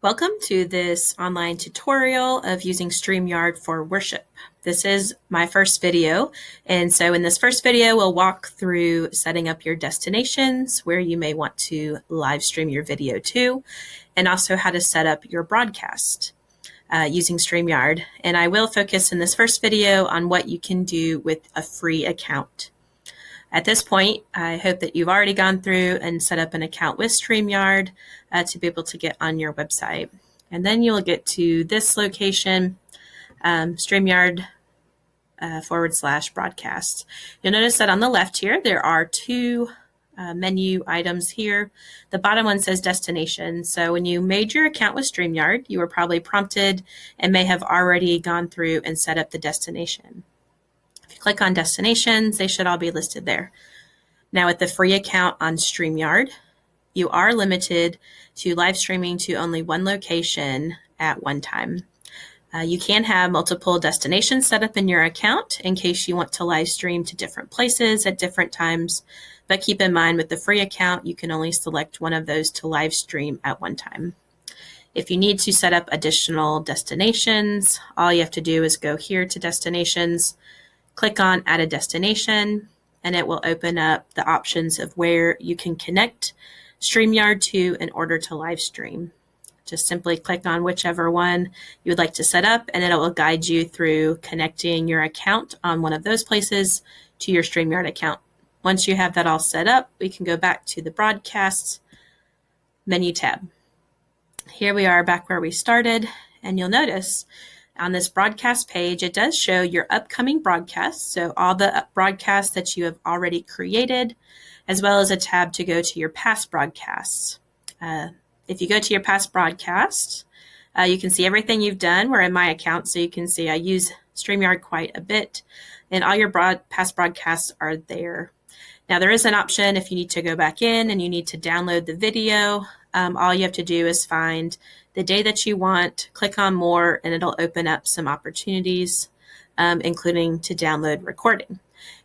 Welcome to this online tutorial of using StreamYard for worship. This is my first video, and so in this first video we'll walk through setting up your destinations where you may want to live stream your video to, and also how to set up your broadcast using StreamYard. And I will focus in this first video on what you can do with a free account. At this point, I hope that you've already gone through and set up an account with StreamYard to be able to get on your website. And then you'll get to this location, StreamYard /broadcast. You'll notice that on the left here, there are two menu items here. The bottom one says destination. So when you made your account with StreamYard, you were probably prompted and may have already gone through and set up the destination. Click on destinations, they should all be listed there. Now with the free account on StreamYard, you are limited to live streaming to only one location at one time. You can have multiple destinations set up in your account in case you want to live stream to different places at different times, but keep in mind with the free account, you can only select one of those to live stream at one time. If you need to set up additional destinations, all you have to do is go here to destinations, click on Add a Destination, and it will open up the options of where you can connect StreamYard to in order to live stream. Just simply click on whichever one you would like to set up, and it will guide you through connecting your account on one of those places to your StreamYard account. Once you have that all set up, we can go back to the Broadcasts menu tab. Here we are back where we started, and you'll notice on this broadcast page, it does show your upcoming broadcasts, so all the broadcasts that you have already created, as well as a tab to go to your past broadcasts. If you go to your past broadcasts, you can see everything you've done. We're in my account, so you can see I use StreamYard quite a bit, and all your past broadcasts are there. Now, there is an option if you need to go back in and you need to download the video. All you have to do is find the day that you want, click on more, and it'll open up some opportunities, including to download recording.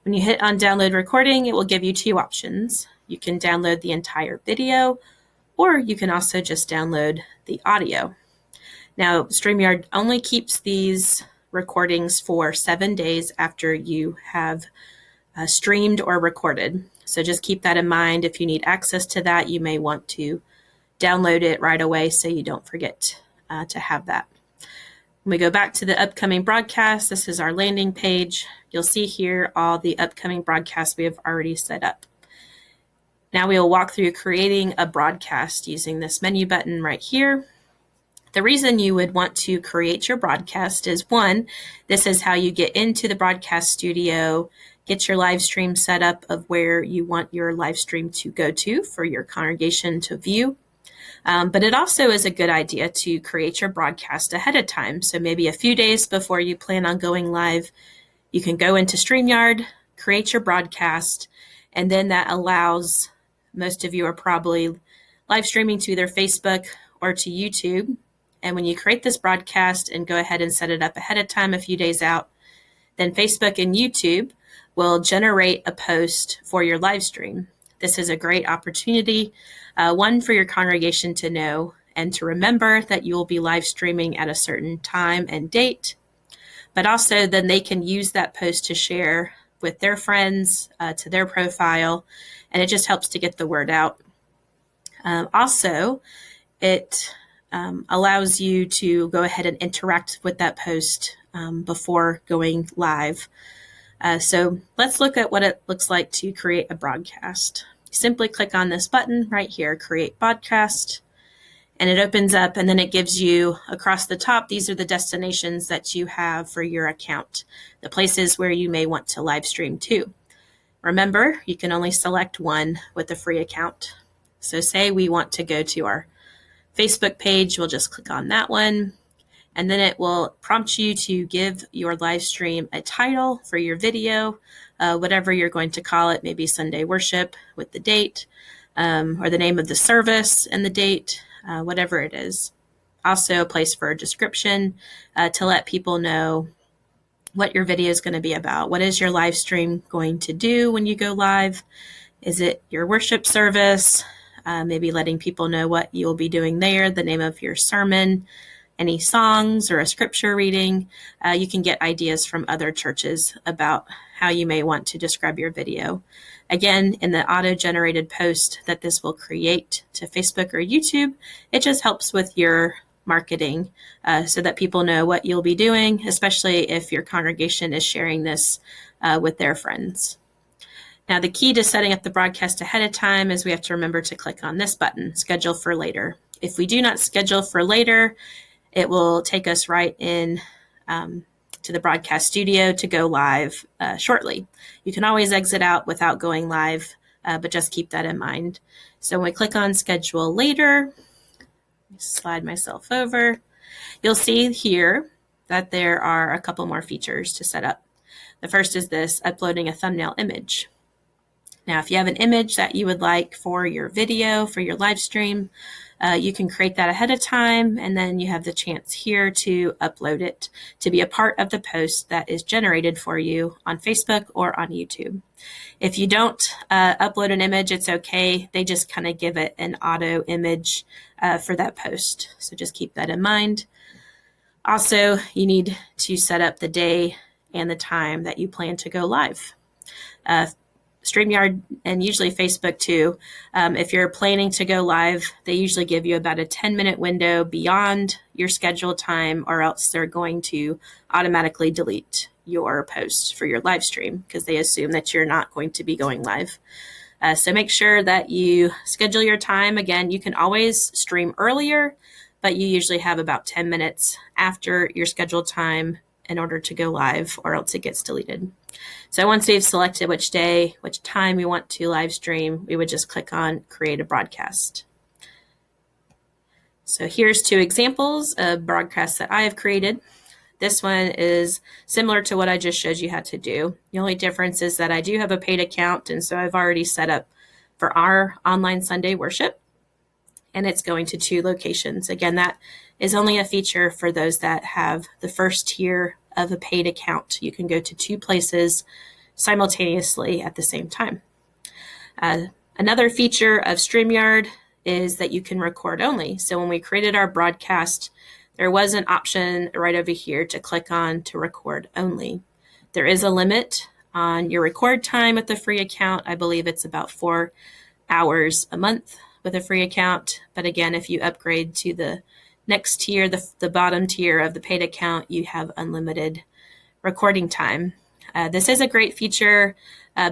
When you hit on download recording, it will give you two options. You can download the entire video, or you can also just download the audio. Now, StreamYard only keeps these recordings for 7 days after you have streamed or recorded. So just keep that in mind. If you need access to that, you may want to download it right away so you don't forget to have that. When we go back to the upcoming broadcast, this is our landing page. You'll see here all the upcoming broadcasts we have already set up. Now we will walk through creating a broadcast using this menu button right here. The reason you would want to create your broadcast is, one, this is how you get into the broadcast studio, get your live stream set up of where you want your live stream to go to for your congregation to view. But it also is a good idea to create your broadcast ahead of time. So maybe a few days before you plan on going live, you can go into StreamYard, create your broadcast, and then that allows, most of you are probably live streaming to either Facebook or to YouTube. And when you create this broadcast and go ahead and set it up ahead of time, a few days out, then Facebook and YouTube will generate a post for your live stream. This is a great opportunity, one, for your congregation to know and to remember that you will be live streaming at a certain time and date, but also then they can use that post to share with their friends, to their profile, and it just helps to get the word out. Also, it allows you to go ahead and interact with that post before going live. So let's look at what it looks like to create a broadcast. Simply click on this button right here, Create Broadcast, and it opens up, and then it gives you across the top, these are the destinations that you have for your account, the places where you may want to live stream to. Remember, you can only select one with a free account. So say we want to go to our Facebook page, we'll just click on that one. And then it will prompt you to give your live stream a title for your video, whatever you're going to call it, maybe Sunday Worship with the date, or the name of the service and the date, whatever it is. Also a place for a description to let people know what your video is going to be about. What is your live stream going to do when you go live? Is it your worship service? maybe letting people know what you'll be doing there, the name of your sermon, any songs or a scripture reading. You can get ideas from other churches about how you may want to describe your video. Again, in the auto-generated post that this will create to Facebook or YouTube, it just helps with your marketing so that people know what you'll be doing, especially if your congregation is sharing this with their friends. Now, the key to setting up the broadcast ahead of time is we have to remember to click on this button, Schedule for Later. If we do not schedule for later, it will take us right in to the broadcast studio to go live shortly. You can always exit out without going live, but just keep that in mind. So when we click on Schedule Later, slide myself over, you'll see here that there are a couple more features to set up. The first is this, uploading a thumbnail image. Now, if you have an image that you would like for your video, for your live stream, you can create that ahead of time, and then you have the chance here to upload it to be a part of the post that is generated for you on Facebook or on YouTube. If you don't upload an image, it's okay. They just kind of give it an auto image for that post. So just keep that in mind. Also, you need to set up the day and the time that you plan to go live. StreamYard and usually Facebook too, if you're planning to go live, they usually give you about a 10-minute window beyond your scheduled time, or else they're going to automatically delete your post for your live stream because they assume that you're not going to be going live. So make sure that you schedule your time. Again, you can always stream earlier, but you usually have about 10 minutes after your scheduled time in order to go live, or else it gets deleted. So once we've selected which day, which time we want to live stream, we would just click on Create a Broadcast. So here's two examples of broadcasts that I have created. This one is similar to what I just showed you how to do. The only difference is that I do have a paid account, and so I've already set up for our online Sunday worship, and it's going to 2 locations. Again, that is only a feature for those that have the first tier of a paid account. You can go to 2 places simultaneously at the same time. Another feature of StreamYard is that you can record only. So when we created our broadcast, there was an option right over here to click on to record only. There is a limit on your record time with the free account. I believe it's about 4 hours a month with a free account. But again, if you upgrade to the next tier, the bottom tier of the paid account, you have unlimited recording time. This is a great feature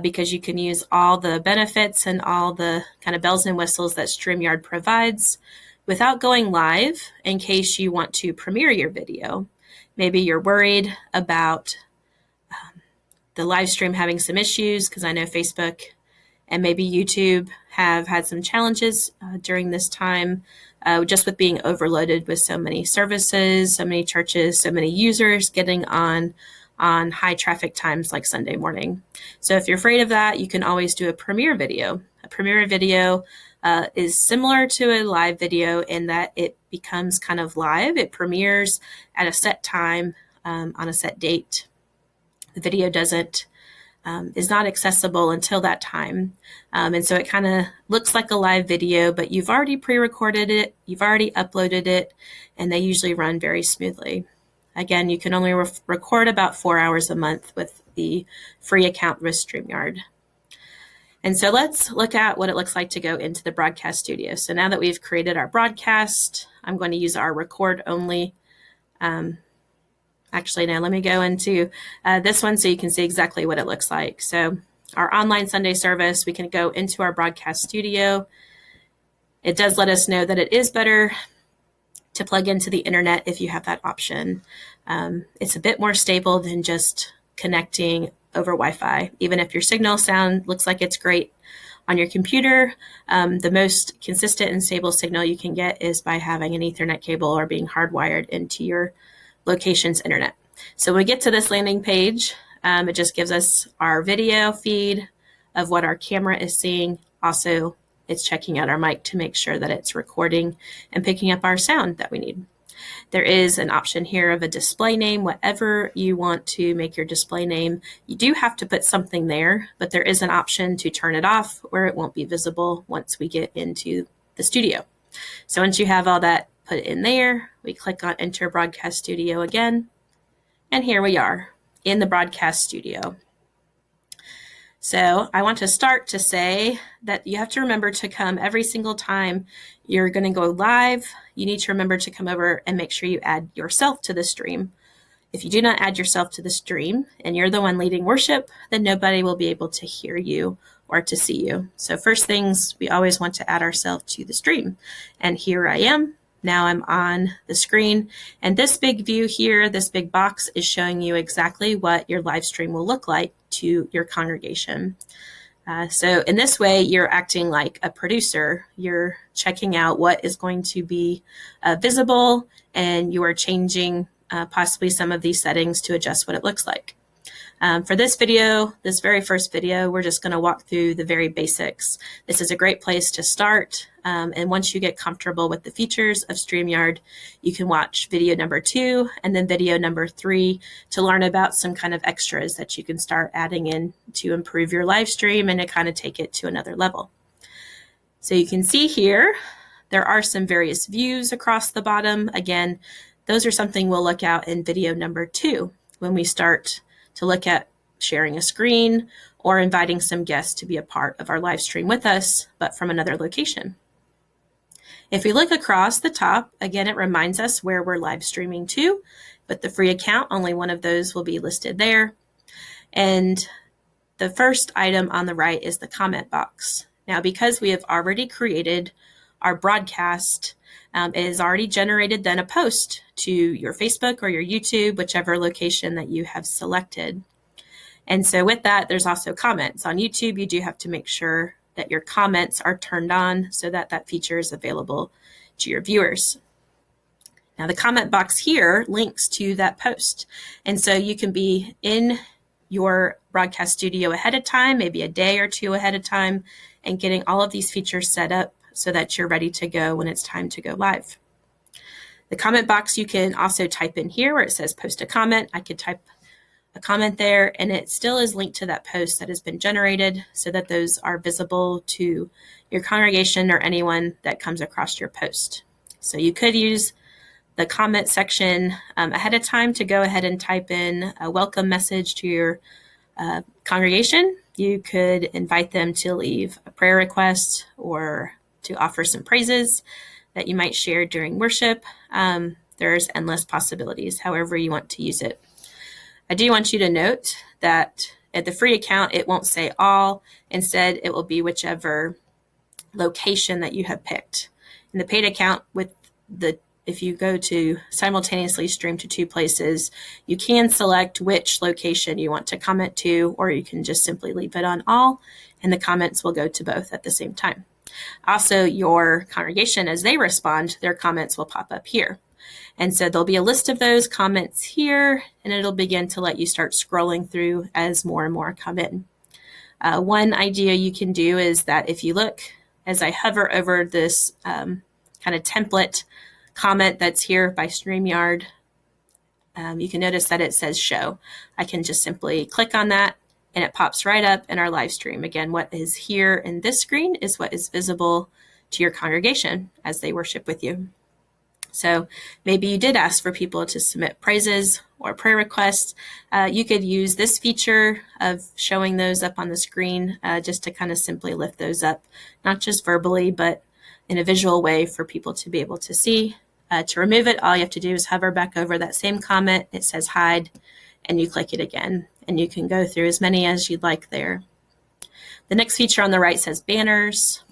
because you can use all the benefits and all the kind of bells and whistles that StreamYard provides without going live in case you want to premiere your video. Maybe you're worried about the live stream having some issues, because I know Facebook and maybe YouTube have had some challenges during this time, just with being overloaded with so many services, so many churches, so many users getting on high traffic times like Sunday morning. So if you're afraid of that, you can always do a premiere video. A premiere video is similar to a live video in that it becomes kind of live. It premieres at a set time on a set date. The video is not accessible until that time. And so it kind of looks like a live video, but you've already pre-recorded it, you've already uploaded it, and they usually run very smoothly. Again, you can only record about 4 hours a month with the free account with StreamYard. And so let's look at what it looks like to go into the broadcast studio. So now that we've created our broadcast, I'm going to use our record only. Actually, now let me go into this one so you can see exactly what it looks like. So our online Sunday service, we can go into our broadcast studio. It does let us know that it is better to plug into the internet if you have that option. It's a bit more stable than just connecting over Wi-Fi. Even if your signal sound looks like it's great on your computer, the most consistent and stable signal you can get is by having an Ethernet cable or being hardwired into your location's internet. So when we get to this landing page, it just gives us our video feed of what our camera is seeing. Also, it's checking out our mic to make sure that it's recording and picking up our sound that we need. There is an option here of a display name, whatever you want to make your display name. You do have to put something there, but there is an option to turn it off where it won't be visible once we get into the studio. So once you have all that put in there, we click on Enter Broadcast Studio again, and here we are in the broadcast studio. So I want to start to say that you have to remember to come every single time you're going to go live. You need to remember to come over and make sure you add yourself to the stream. If you do not add yourself to the stream and you're the one leading worship, then nobody will be able to hear you or to see you. So first things, we always want to add ourselves to the stream. And here I am. Now I'm on the screen, and this big view here, this big box is showing you exactly what your live stream will look like to your congregation. So in this way, you're acting like a producer. You're checking out what is going to be visible, and you are changing possibly some of these settings to adjust what it looks like. For this video, this very first video, we're just going to walk through the very basics. This is a great place to start. And once you get comfortable with the features of StreamYard, you can watch video number 2 and then video number 3 to learn about some kind of extras that you can start adding in to improve your live stream and to kind of take it to another level. So you can see here, there are some various views across the bottom. Again, those are something we'll look at in video number 2 when we start to look at sharing a screen or inviting some guests to be a part of our live stream with us, but from another location. If we look across the top, again, it reminds us where we're live streaming to, but the free account, only one of those will be listed there. And the first item on the right is the comment box. Now, because we have already created our broadcast, it has already generated then a post to your Facebook or your YouTube, whichever location that you have selected. And so with that, there's also comments. On YouTube, you do have to make sure that your comments are turned on so that that feature is available to your viewers. Now the comment box here links to that post. And so you can be in your broadcast studio ahead of time, maybe a day or 2 ahead of time, and getting all of these features set up so that you're ready to go when it's time to go live. The comment box you can also type in here where it says post a comment. I could type a comment there, and it still is linked to that post that has been generated so that those are visible to your congregation or anyone that comes across your post. So you could use the comment section ahead of time to go ahead and type in a welcome message to your congregation. You could invite them to leave a prayer request or to offer some praises that you might share during worship. There's endless possibilities, however you want to use it. I do want you to note that at the free account, it won't say all. Instead, it will be whichever location that you have picked. In the paid account, if you go to simultaneously stream to 2 places, you can select which location you want to comment to, or you can just simply leave it on all, and the comments will go to both at the same time. Also, your congregation, as they respond, their comments will pop up here. And so there'll be a list of those comments here, and it'll begin to let you start scrolling through as more and more come in. One idea you can do is that if you look, as I hover over this kind of template comment that's here by StreamYard, you can notice that it says show. I can just simply click on that, and it pops right up in our live stream. Again, what is here in this screen is what is visible to your congregation as they worship with you. So maybe you did ask for people to submit praises or prayer requests. You could use this feature of showing those up on the screen just to kind of simply lift those up, not just verbally, but in a visual way for people to be able to see. To remove it, all you have to do is hover back over that same comment. It says hide, and you click it again, and you can go through as many as you'd like there. The next feature on the right says banners.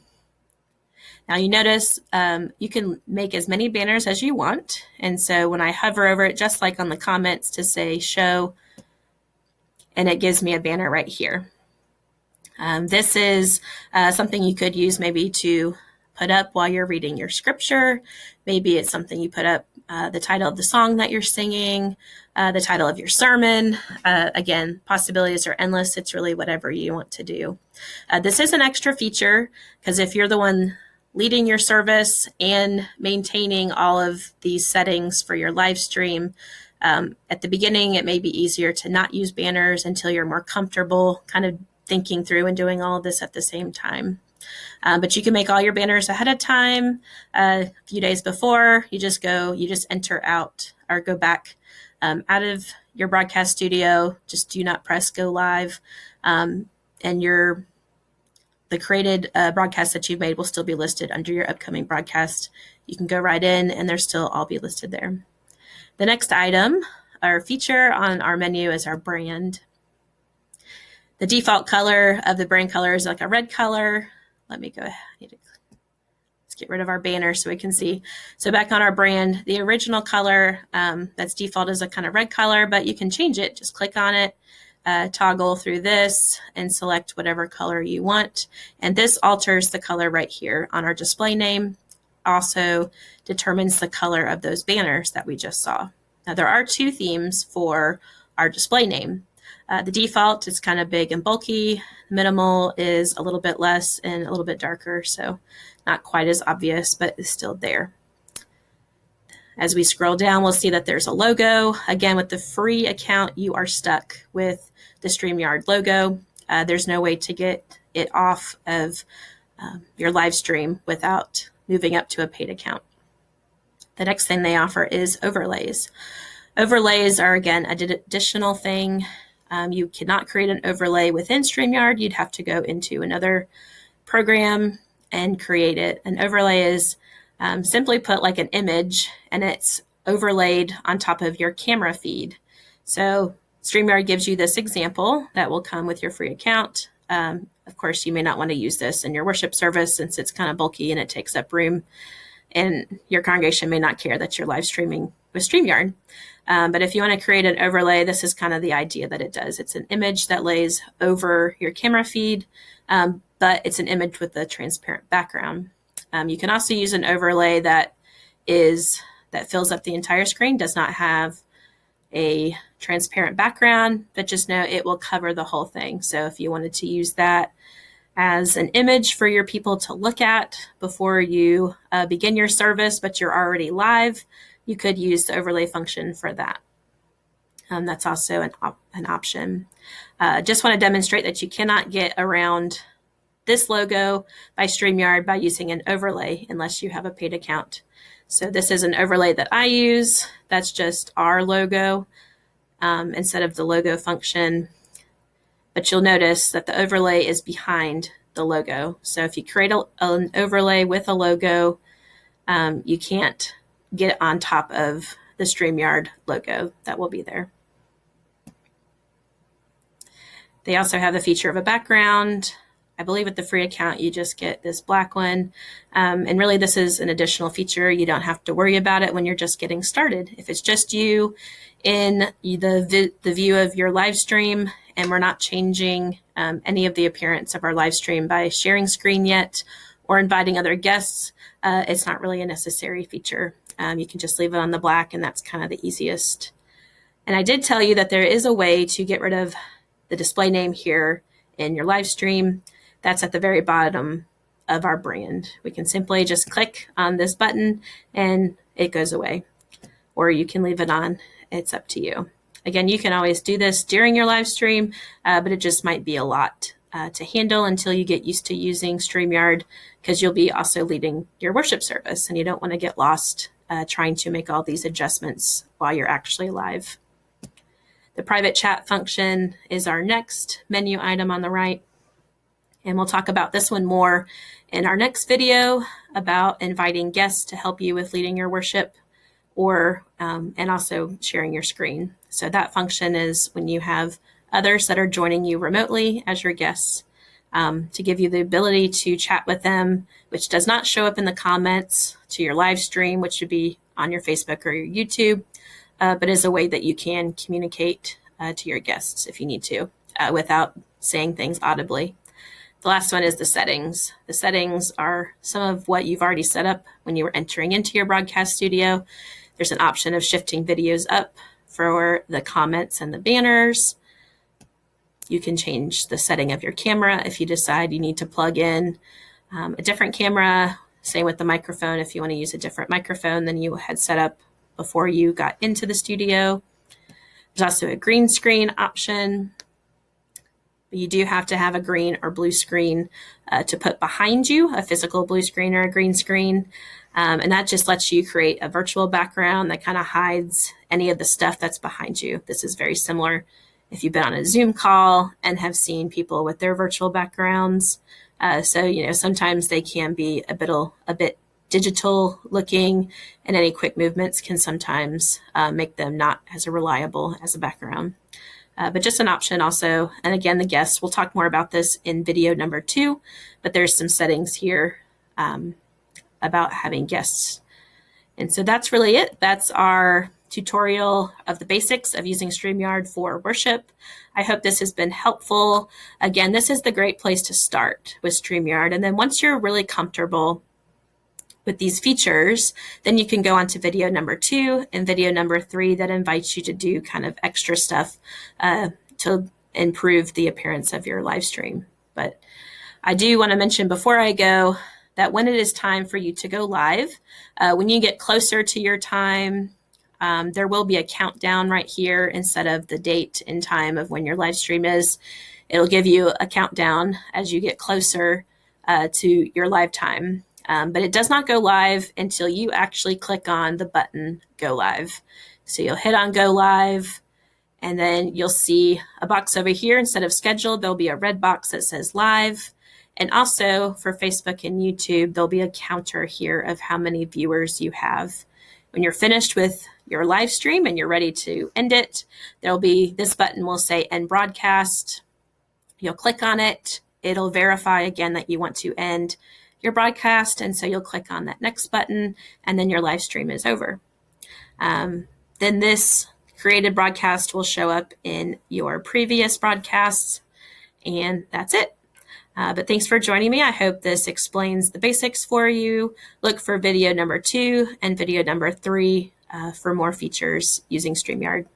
Now you notice you can make as many banners as you want. And so when I hover over it, just like on the comments, to say show, and it gives me a banner right here. This is something you could use maybe to put up while you're reading your scripture. Maybe it's something you put up, the title of the song that you're singing, the title of your sermon. Again, possibilities are endless. It's really whatever you want to do. This is an extra feature because if you're the one leading your service and maintaining all of these settings for your live stream. At the beginning, it may be easier to not use banners until you're more comfortable kind of thinking through and doing all of this at the same time. But you can make all your banners ahead of time. A few days before, you just enter out or go back out of your broadcast studio. Just do not press go live. And the created broadcast that you've made will still be listed under your upcoming broadcast. You can go right in and they'll still all be listed there. The next item or feature on our menu is our brand. The default color of the brand color is like a red color. Let me go ahead. Let's get rid of our banner so we can see. So back on our brand, the original color that's default is a kind of red color, but you can change it. Just click on it, toggle through this and select whatever color you want. And this alters the color right here on our display name. Also determines the color of those banners that we just saw. Now there are two themes for our display name. The default is kind of big and bulky. Minimal is a little bit less and a little bit darker, so not quite as obvious, but it's still there. As we scroll down, we'll see that there's a logo. Again, with the free account, you are stuck with the StreamYard logo. There's no way to get it off of your live stream without moving up to a paid account. The next thing they offer is overlays. Overlays are, again, an additional thing. You cannot create an overlay within StreamYard. You'd have to go into another program and create it. An overlay is simply put like an image, and it's overlaid on top of your camera feed. So StreamYard gives you this example that will come with your free account. Of course, you may not want to use this in your worship service since it's kind of bulky and it takes up room, and your congregation may not care that you're live streaming with StreamYard. But if you want to create an overlay, this is kind of the idea that it does. It's an image that lays over your camera feed, but it's an image with a transparent background. You can also use an overlay that fills up the entire screen, does not have a transparent background, but just know it will cover the whole thing. So if you wanted to use that as an image for your people to look at before you begin your service, but you're already live, you could use the overlay function for that. That's also an option. Just want to demonstrate that you cannot get around this logo by StreamYard by using an overlay unless you have a paid account. So this is an overlay that I use. That's just our logo instead of the logo function. But you'll notice that the overlay is behind the logo. So if you create an overlay with a logo, you can't get on top of the StreamYard logo that will be there. They also have the feature of a background. I believe with the free account, you just get this black one. And really, this is an additional feature. You don't have to worry about it when you're just getting started. If it's just you in the view of your live stream, and we're not changing any of the appearance of our live stream by sharing screen yet or inviting other guests, it's not really a necessary feature. You can just leave it on the black, and that's kind of the easiest. And I did tell you that there is a way to get rid of the display name here in your live stream. That's at the very bottom of our brand. We can simply just click on this button and it goes away, or you can leave it on. It's up to you. Again, you can always do this during your live stream, but it just might be a lot to handle until you get used to using StreamYard, because you'll be also leading your worship service and you don't want to get lost trying to make all these adjustments while you're actually live. The private chat function is our next menu item on the right. And we'll talk about this one more in our next video about inviting guests to help you with leading your worship, or and also sharing your screen. So that function is when you have others that are joining you remotely as your guests, to give you the ability to chat with them, which does not show up in the comments to your live stream, which should be on your Facebook or your YouTube, but is a way that you can communicate to your guests if you need to without saying things audibly. The last one is the settings. The settings are some of what you've already set up when you were entering into your broadcast studio. There's an option of shifting videos up for the comments and the banners. You can change the setting of your camera if you decide you need to plug in a different camera Same with the microphone if you want to use a different microphone than you had set up before you got into the studio. There's also a green screen option. You do have to have a green or blue screen to put behind you, a physical blue screen or a green screen. And that just lets you create a virtual background that kind of hides any of the stuff that's behind you. This is very similar if you've been on a Zoom call and have seen people with their virtual backgrounds. So, sometimes they can be a bit digital looking, and any quick movements can sometimes make them not as reliable as a background. But just an option also. And again, the guests, we'll talk more about this in video number 2, but there's some settings here about having guests. And so that's really it. That's our tutorial of the basics of using StreamYard for worship. I hope this has been helpful. Again, this is the great place to start with StreamYard. And then once you're really comfortable with these features, then you can go on to video number 2 and video number 3 that invites you to do kind of extra stuff to improve the appearance of your live stream. But I do want to mention before I go that when it is time for you to go live, when you get closer to your time, there will be a countdown right here instead of the date and time of when your live stream is. It'll give you a countdown as you get closer to your live time. But it does not go live until you actually click on the button Go Live. So you'll hit on Go Live, and then you'll see a box over here. Instead of scheduled, there'll be a red box that says live. And also for Facebook and YouTube, there'll be a counter here of how many viewers you have. When you're finished with your live stream and you're ready to end it, there'll be this button will say End Broadcast. You'll click on it. It'll verify again that you want to end your broadcast, and so you'll click on that next button, and then your live stream is over. Then this created broadcast will show up in your previous broadcasts, and that's it. But thanks for joining me. I hope this explains the basics for you. Look for video number 2 and video number 3 for more features using StreamYard.